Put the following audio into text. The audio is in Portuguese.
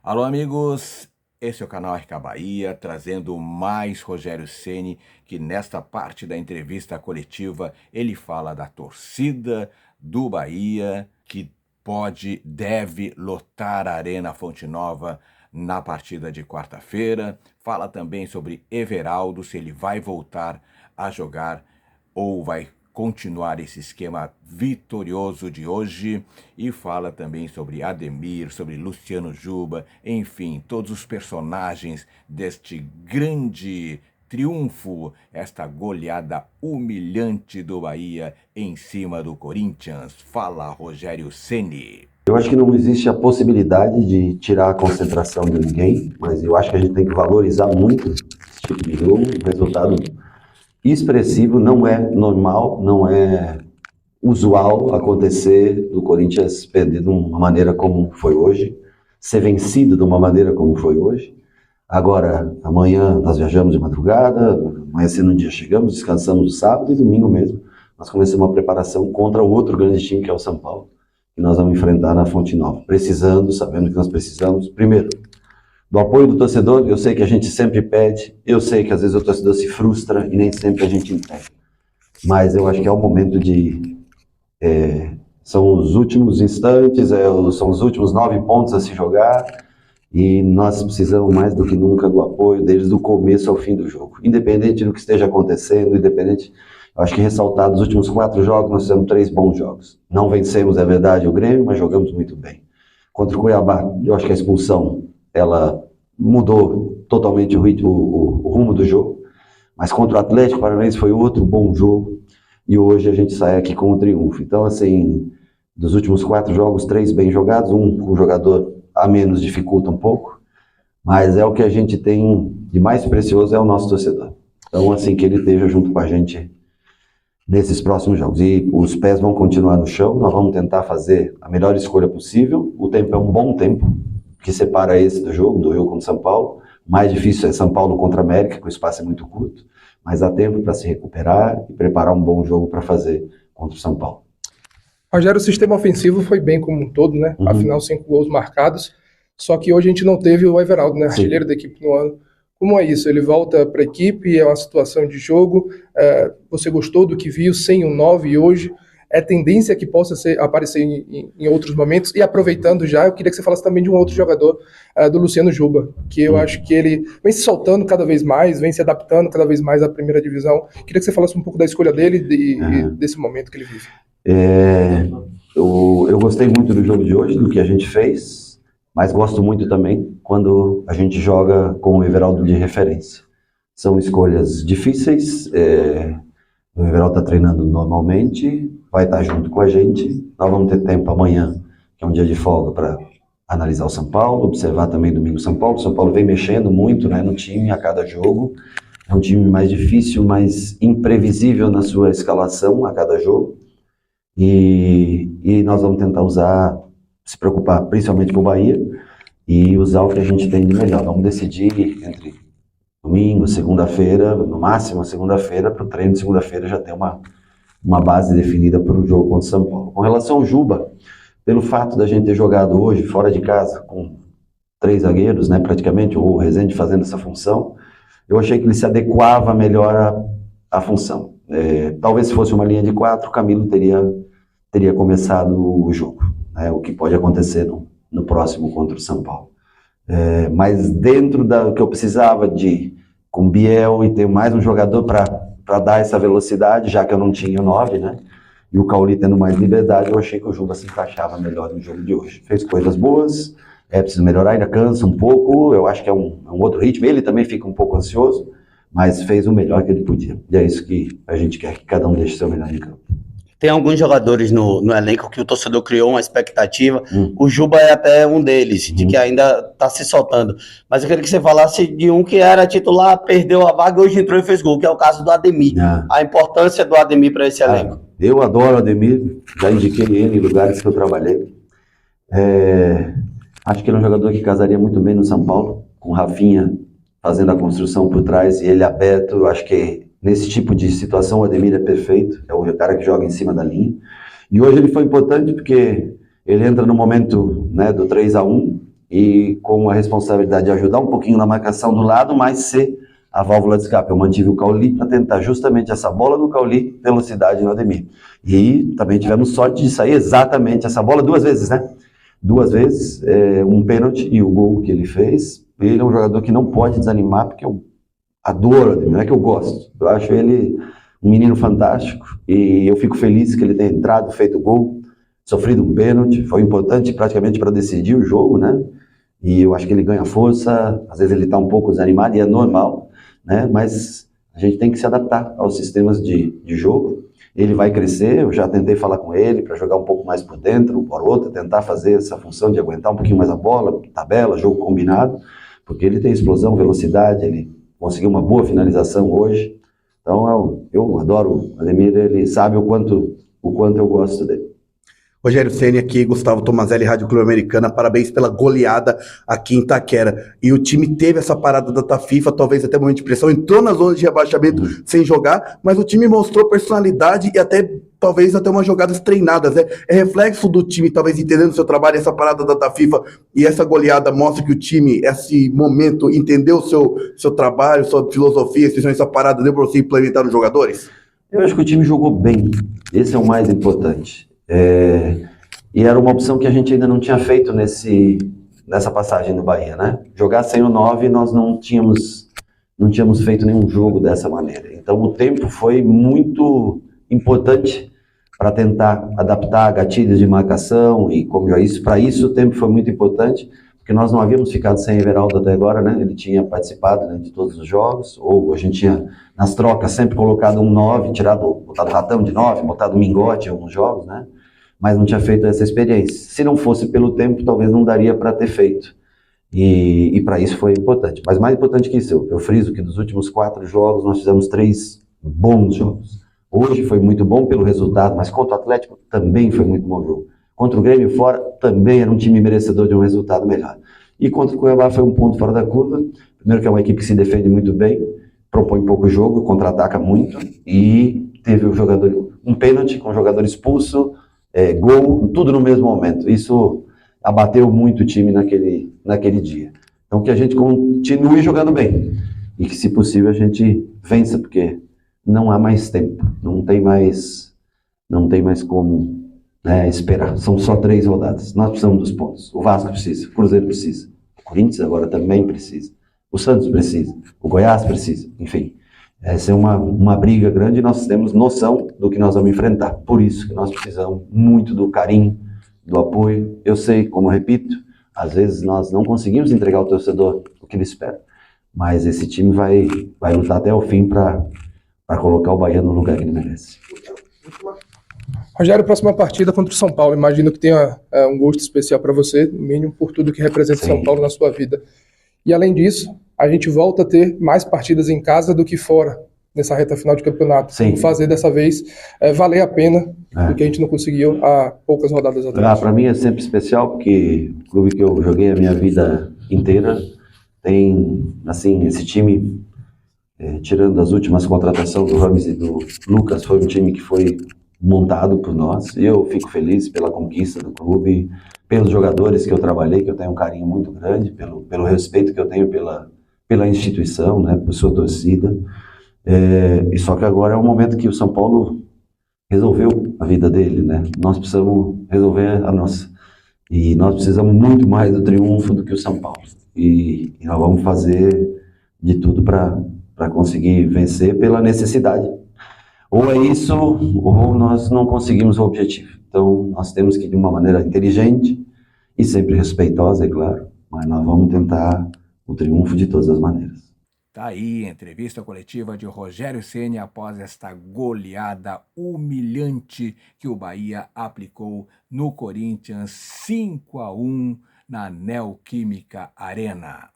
Alô, amigos, esse é o canal RK Bahia, trazendo mais Rogério Ceni, que nesta parte da entrevista coletiva ele fala da torcida do Bahia, que deve lotar a Arena Fonte Nova na partida de quarta-feira. Fala também sobre Everaldo, se ele vai voltar a jogar ou vai continuar esse esquema vitorioso de hoje, e fala também sobre Ademir, sobre Luciano Juba, enfim, todos os personagens deste grande triunfo, esta goleada humilhante do Bahia em cima do Corinthians. Fala, Rogério Ceni. Eu acho que não existe a possibilidade de tirar a concentração de ninguém, mas eu acho que a gente tem que valorizar muito esse tipo de jogo, o resultado expressivo. Não é normal, não é usual acontecer do Corinthians perder de uma maneira como foi hoje, ser vencido de uma maneira como foi hoje. Agora, amanhã nós viajamos de madrugada, amanhã cedo no dia chegamos, descansamos no sábado e domingo mesmo nós começamos a preparação contra o outro grande time que é o São Paulo, que nós vamos enfrentar na Fonte Nova, sabendo que nós precisamos, primeiro, do apoio do torcedor. Eu sei que a gente sempre pede, eu sei que às vezes o torcedor se frustra e nem sempre a gente entende, mas eu acho que é o momento são os últimos instantes, são os últimos 9 pontos a se jogar, e nós precisamos mais do que nunca do apoio desde o começo ao fim do jogo, independente do que esteja acontecendo, eu acho que ressaltar dos últimos 4 jogos, nós fizemos 3 bons jogos. Não vencemos, é verdade, o Grêmio, mas jogamos muito bem. Contra o Cuiabá, eu acho que a expulsão, ela mudou totalmente o rumo do jogo. Mas contra o Atlético Paranaense foi outro bom jogo. E hoje a gente sai aqui com um triunfo. Então, assim, dos últimos 4 jogos, 3 bem jogados. Um jogador a menos dificulta um pouco. Mas é o que a gente tem de mais precioso, é o nosso torcedor. Então, assim, que ele esteja junto com a gente nesses próximos jogos. E os pés vão continuar no chão, nós vamos tentar fazer a melhor escolha possível. O tempo é um bom tempo, que separa esse do jogo contra São Paulo. O mais difícil é São Paulo contra América, que o espaço é muito curto, mas há tempo para se recuperar e preparar um bom jogo para fazer contra o São Paulo. Rogério, o sistema ofensivo foi bem como um todo, né? Afinal, 5 gols marcados, só que hoje a gente não teve o Everaldo, né? Artilheiro da equipe no ano. Como é isso? Ele volta para a equipe, é uma situação de jogo, você gostou do que viu sem o 9 e hoje é tendência que possa aparecer em outros momentos? E aproveitando já, eu queria que você falasse também de um outro jogador, do Luciano Juba, que eu acho que ele vem se soltando cada vez mais, vem se adaptando cada vez mais à primeira divisão. Queria que você falasse um pouco da escolha dele e desse momento que ele vive. Eu gostei muito do jogo de hoje, do que a gente fez, mas gosto muito também quando a gente joga com o Everaldo de referência. São escolhas difíceis, o Everaldo está treinando normalmente, vai estar junto com a gente. Nós vamos ter tempo amanhã, que é um dia de folga, para analisar o São Paulo, observar também domingo o São Paulo. O São Paulo vem mexendo muito, né, no time a cada jogo. É um time mais difícil, mais imprevisível na sua escalação a cada jogo. E nós vamos tentar se preocupar principalmente com o Bahia e usar o que a gente tem de melhor. Vamos decidir entre domingo, segunda-feira, no máximo segunda-feira, para o treino de segunda-feira já ter uma base definida para o jogo contra o São Paulo. Com relação ao Juba, pelo fato da gente ter jogado hoje fora de casa com 3 zagueiros, né, praticamente, ou o Rezende fazendo essa função, eu achei que ele se adequava melhor à função. Talvez se fosse uma linha de 4, o Camilo teria começado o jogo, né, o que pode acontecer no próximo contra o São Paulo. Mas dentro do que eu precisava com Biel e ter mais um jogador para dar essa velocidade, já que eu não tinha o 9, né? E o Cauli tendo mais liberdade, eu achei que o Juba se encaixava melhor no jogo de hoje. Fez coisas boas, precisa melhorar, ainda cansa um pouco, eu acho que é um outro ritmo. Ele também fica um pouco ansioso, mas fez o melhor que ele podia. E é isso que a gente quer, que cada um deixe seu melhor em campo. Tem alguns jogadores no elenco que o torcedor criou uma expectativa. O Juba é até um deles, de que ainda está se soltando. Mas eu queria que você falasse de um que era titular, perdeu a vaga e hoje entrou e fez gol, que é o caso do Ademir. A importância do Ademir para esse elenco. Eu adoro o Ademir, já indiquei ele em lugares que eu trabalhei. Acho que ele é um jogador que casaria muito bem no São Paulo, com o Rafinha fazendo a construção por trás e ele aberto. Eu acho que nesse tipo de situação, o Ademir é perfeito, é o cara que joga em cima da linha. E hoje ele foi importante porque ele entra no momento, né, do 3-1 e com a responsabilidade de ajudar um pouquinho na marcação do lado, mas ser a válvula de escape. Eu mantive o Cauli para tentar justamente essa bola no Cauli, velocidade no Ademir. E também tivemos sorte de sair exatamente essa bola 2 vezes, né? 2 vezes, um pênalti e o gol que ele fez. Ele é um jogador que não pode desanimar, porque eu adoro o Ademir, não é que eu gosto. Eu acho ele um menino fantástico e eu fico feliz que ele tenha entrado, feito o gol, sofrido um pênalti. Foi importante praticamente para decidir o jogo, né? E eu acho que ele ganha força, às vezes ele está um pouco desanimado e é normal, né? Mas a gente tem que se adaptar aos sistemas de jogo. Ele vai crescer, eu já tentei falar com ele para jogar um pouco mais por dentro, por outra, tentar fazer essa função de aguentar um pouquinho mais a bola, tabela, jogo combinado, porque ele tem explosão, velocidade, ele conseguiu uma boa finalização hoje. Então eu adoro o Ademir, ele sabe o quanto eu gosto dele. Rogério Ceni aqui, Gustavo Tomazelli, Rádio Clube Americana, parabéns pela goleada aqui em Itaquera. E o time teve essa parada da FIFA, talvez até momento de pressão, entrou na zona de rebaixamento sem jogar, mas o time mostrou personalidade e talvez até umas jogadas treinadas, né? É reflexo do time, talvez entendendo o seu trabalho, essa parada da FIFA e essa goleada mostra que o time, esse momento, entendeu o seu trabalho, sua filosofia, essa parada deu para você implementar nos jogadores? Eu acho que o time jogou bem, esse é o mais importante. E era uma opção que a gente ainda não tinha feito nessa passagem no Bahia, né? Jogar sem o 9, nós não tínhamos feito nenhum jogo dessa maneira. Então o tempo foi muito importante para tentar adaptar gatilhos de marcação e como já isso, para isso o tempo foi muito importante, porque nós não havíamos ficado sem Everaldo até agora, né? Ele tinha participado, né, de todos os jogos, ou a gente tinha nas trocas sempre colocado um 9, botado Ratão de 9, botado Mingote em alguns jogos, né? Mas não tinha feito essa experiência. Se não fosse pelo tempo, talvez não daria para ter feito. E para isso foi importante. Mas mais importante que isso, eu friso que dos últimos 4 jogos, nós fizemos 3 bons jogos. Hoje foi muito bom pelo resultado, mas contra o Atlético também foi muito bom jogo. Contra o Grêmio fora, também era um time merecedor de um resultado melhor. E contra o Cuiabá foi um ponto fora da curva. Primeiro que é uma equipe que se defende muito bem, propõe pouco jogo, contra-ataca muito, e teve um pênalti com o jogador expulso, gol, tudo no mesmo momento. Isso abateu muito o time naquele dia. Então que a gente continue jogando bem e que, se possível, a gente vença, porque não há mais tempo, não tem mais como esperar. São só 3 rodadas. Nós precisamos dos pontos. O Vasco precisa, o Cruzeiro precisa, o Corinthians agora também precisa, o Santos precisa, o Goiás precisa, enfim. Essa é uma briga grande e nós temos noção do que nós vamos enfrentar. Por isso que nós precisamos muito do carinho, do apoio. Eu sei, como eu repito, às vezes nós não conseguimos entregar ao torcedor o que ele espera, mas esse time vai lutar até o fim para colocar o Bahia no lugar que ele merece. Rogério, próxima partida contra o São Paulo. Imagino que tenha um gosto especial para você, no mínimo por tudo que representa São Paulo na sua vida. E além disso, a gente volta a ter mais partidas em casa do que fora nessa reta final de campeonato. Vamos fazer dessa vez valer a pena do que a gente não conseguiu há poucas rodadas atrás. Para mim é sempre especial, porque o clube que eu joguei a minha vida inteira tem, assim, esse time, tirando as últimas contratações do Rames e do Lucas, foi um time que foi montado por nós, e eu fico feliz pela conquista do clube, pelos jogadores que eu trabalhei, que eu tenho um carinho muito grande, pelo respeito que eu tenho pela instituição, né, por sua torcida. E só que agora é o momento que o São Paulo resolveu a vida dele, né? Nós precisamos resolver a nossa. E nós precisamos muito mais do triunfo do que o São Paulo. E nós vamos fazer de tudo para conseguir vencer pela necessidade. Ou é isso, ou nós não conseguimos o objetivo. Então, nós temos que, de uma maneira inteligente e sempre respeitosa, é claro, mas nós vamos tentar o triunfo de todas as maneiras. Tá aí, entrevista coletiva de Rogério Ceni após esta goleada humilhante que o Bahia aplicou no Corinthians 5-1 na Neoquímica Arena.